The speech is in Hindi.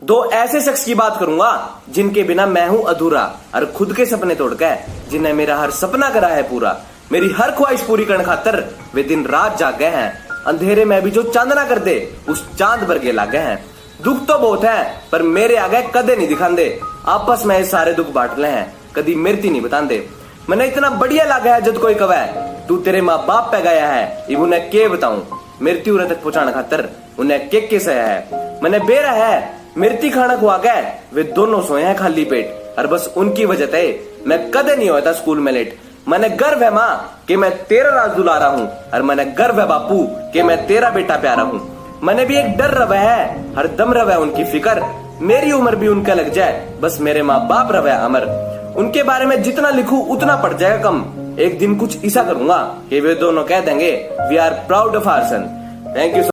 दो ऐसे शख्स की बात करूंगा जिनके बिना मैं हूं अधूरा, और खुद के सपने तोड़ के जिन्हें मेरा हर सपना करा है पूरा। मेरी हर ख्वाहिश पूरी करने खातर वे दिन रात जाग गए हैं, अंधेरे में भी जो चांदना कर दे उस चांद वर्गे लाग गए हैं। दुख तो बहुत है पर मेरे आगे कदे नहीं दिखांदे, आपस में सारे दुख बांट ले हैं, कदी मेरती नहीं बतांदे। मैंने इतना बढ़िया लगा है जब कोई कवे तू तेरे माँ बाप पे गया है, इब उन्हें के बताऊं मृत्यु उन्हें तक पहुंचाने खातर उन्हें के सया है। मैंने बेरा है मृत्यु खाना को आ गए, वे दोनों सोए हैं खाली पेट, और बस उनकी वजह से मैं कदे नहीं होता स्कूल में लेट। मैंने गर्व है माँ कि मैं तेरा राज दुलारा हूँ, और मैंने गर्व है बापू कि मैं तेरा बेटा प्यारा हूँ। मैंने भी एक डर रवा है, हर दम रवा है उनकी फिक्र, मेरी उम्र भी उनका लग जाए, बस मेरे माँ बाप रवा है अमर। उनके बारे में जितना लिखूं उतना पड़ जाएगा कम, एक दिन कुछ ऐसा करूंगा कि वे दोनों कह देंगे we are proud of our son. Thank you.